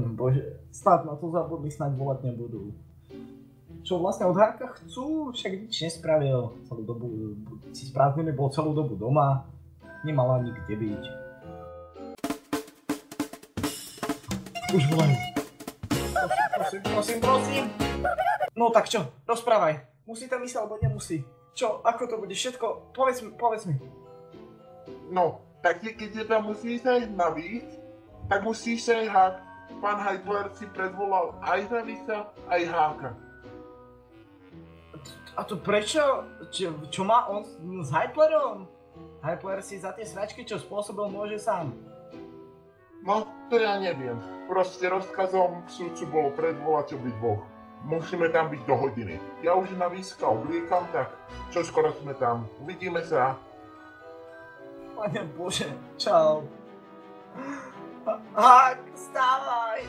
Bože, snad na to zabudli, snáď volať nebudú. Čo vlastne od Háka chcú, však nič nespravil. Celú dobu si sprázdnený, bol celú dobu doma. Nemal ani kde byť. Už volajú. Prosím. No tak čo, rozprávaj. Musí tam ísť alebo nemusí? Čo, ako to bude všetko? Povedz mi. No, tak keď tam musíš ísť navíc, tak musíš sa aj Hák. Pán Hypler si predvolal aj Navisa, aj Háka. A to prečo? Čo má on s Hyplerom? Hypler si za tie sračky, čo spôsobil, môže sám. No, to ja neviem. Proste rozkazom sudcu bolo predvolať obidvoch. Musíme tam byť do hodiny. Ja už na Víska obliekam, tak čo skoro sme tam. Uvidíme sa. Pane Bože, čau. Hák, vstávaj!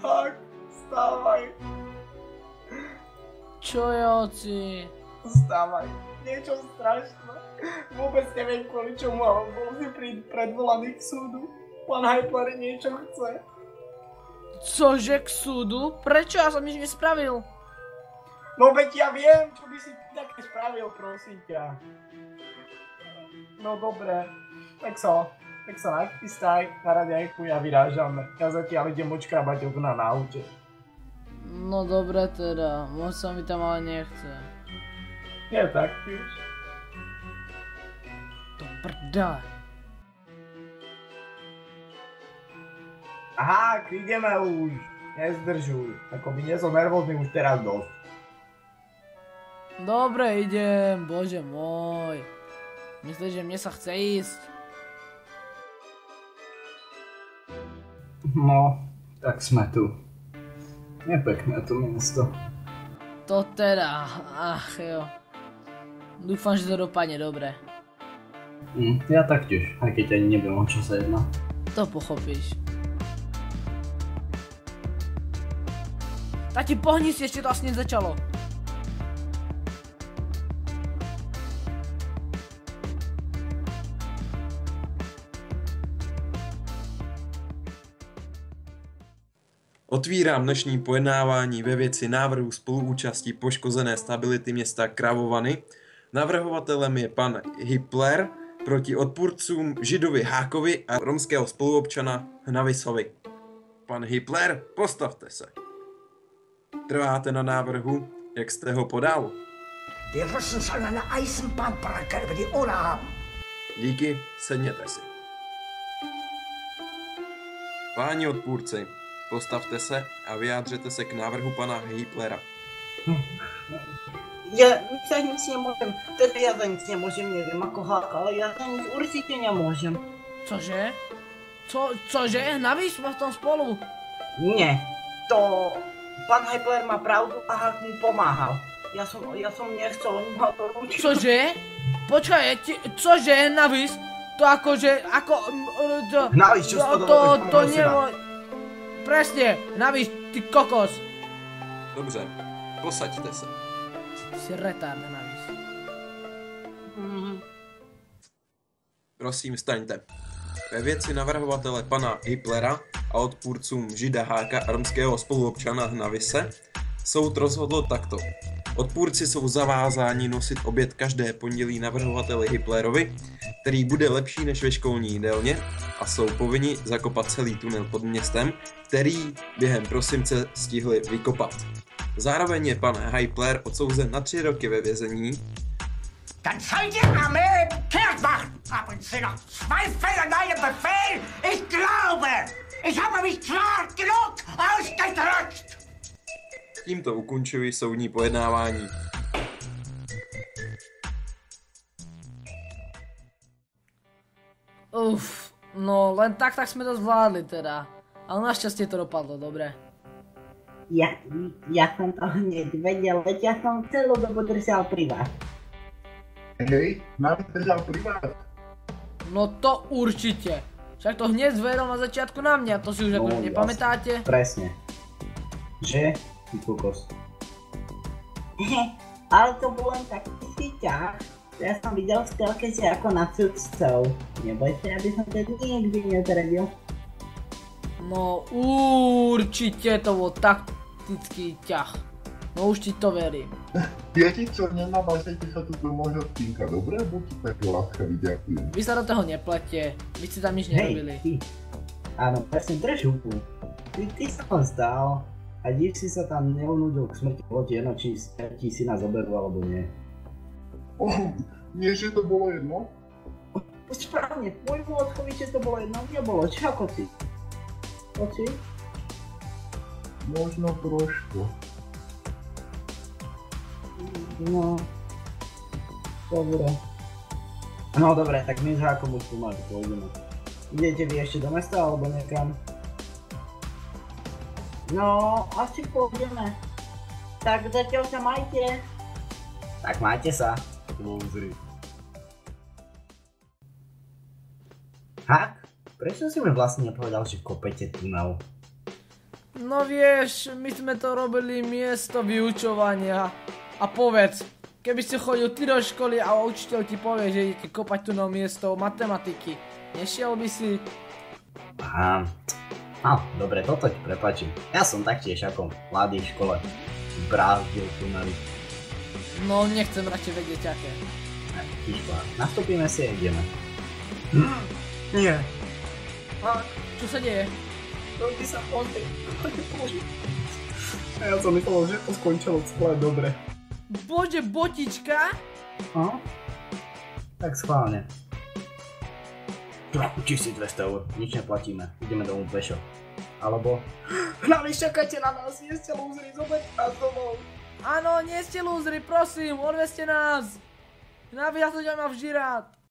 Hák, vstávaj! Čo je, oci? Vstávaj, niečo strašné. Vôbec neviem kvôli čomu, ale bol si predvolaný k súdu. Pán Hypler niečo chce. Cože, k súdu? Prečo? Ja som nič nespravil. No veď ja viem, čo by si také spravil, prosím ťa. No dobre, tak sa nachystaj na raňajku, ja vyrážam. Ja zatiaľ idem očkrabať okna na aute. No dobre teda, moc sa mi tam ale nechce. Ja taktiež. To prdaj. Aha, ideme už. Nezdržuj. Ako by nie som nervózny už teraz dosť. Dobre, idem, bože môj. Myslíš, že mne sa chce ísť? No, tak sme tu. Nepekné to miesto. To teda, ach jo. Dúfam, že to dopadne dobre. Ja taktiež, aj keď ani neviem, o čo sa jedná. To pochopíš. Tati, pohni si, ešte to asi nezačalo. Otvírám dnešní pojednávání ve věci návrhu spoluúčasti poškozené stability města Kravovany. Navrhovatelem je pan Hypler proti odpůrcům Židovi Hákovi a romského spoluobčana Hnavisovi. Pan Hypler, postavte se. Trváte na návrhu, jak jste ho podal? Wir müssen schon eine Eisenbahnbrücke über die Oder haben. Díky, sedněte si. Páni odpůrci, postavte se a vyjádřete se k návrhu pana Hyplera. Ja sa nic nemôžem, teda ja za nic nemôžem, neviem ako Hák, ale ja za nic určite nemôžem. Cože? Cože? Hnavis ma v tom spolu? Nie, to pán Hypler má pravdu a Hák mu pomáhal. Ja som nechcel, on ma to ručil. Cože? Počkaj, cože, Hnavis? To akože, Hnavis, čo sa to nemôže... Presne, Hnavis, ty kokos. Dobře, posaďte se. Si retard, Hnavis. Prosím, vstaňte. Ve věci navrhovatele pana Hyplera a odpůrcům Žida Háka a romského spoluobčana Hnavise soud rozhodl takto. Odpůrci jsou zavázáni nosit oběd každé pondělí navrhovateli Hyplerovi, který bude lepší než ve školní jídelně, a jsou povinni zakopat celý tunel pod městem, který během prosince stihli vykopat. Zároveň je pan Hypler odsouzen na 3 roky ve vězení. Dann soll die Armee kehrt machen. Haben Sie noch Zweifel an meinem Befehl? Ich glaube, ich habe mich klar genug ausgedrückt. Tímto ukončuji soudní pojednávání. No len tak sme to zvládli teda. Ale našťastie to dopadlo, dobre. Ja som to hneď vedel, veď ja som celú dobu držal pri vás. Hej, nám držal pri vás. No to určite. Však to hneď zveril na začiatku na mňa, to si už akože nepamätáte? Presne. Že? Ty kokos. Ale to bol len taký ťah. Ja som videl v telke si ako na cudcov. Nebojte, aby som to nikdy nezradil. No určite to bol taktický ťah. No už ti to verím. Viete čo, nenavážajte sa tu do môjho stínka, dobre? Buďte také láskaví, ďakujem. Vy sa do toho neplete, vy ste tam nič nerobili. Ty. Áno, presne, drž hubu. Ty sa ho zdal a div si sa tam neunúdil k smrti, bolo ti jedno, či si nás zoberú alebo nie. Nie, že to bolo jedno? Správne, môjmu odchovi, že to bolo jedno, nebolo, čo ako ty? Oči? Možno trošku. No... Dobre. No dobre, tak my s Hákom už pomaly pôjdeme. Idete vy ešte do mesta alebo niekam? No, asi pôjdeme. Tak zatiaľ sa majte. Tak majte sa. Lúzri. Hák? Prečo si mi vlastne nepovedal, že kopete tunel? No vieš, my sme to robili miesto vyučovania. A povedz, keby si chodil ty do školy a učiteľ ti povie, že idete kopať tunel miesto matematiky, nešiel by si? Aha. No, dobre, toto ti prepáčim. Ja som taktiež ako mladý v škole brázdil tunely. No nechcem radšej vedieť aké. Tiško, nastúpime si a ideme. Nie. Čo sa deje? Ty sa pozri. Ja som myslel, že to skončilo celé dobre. Bože, botička? No? Tak schválne. 1200 eur, nič neplatíme, ideme domov pešo. Alebo... Hlavne čakáte na nás, nie ste lúzri, zoberť nás domov. Áno, nie ste lúzri, prosím, odvezte nás. Naviac ľudia ma vždy rád.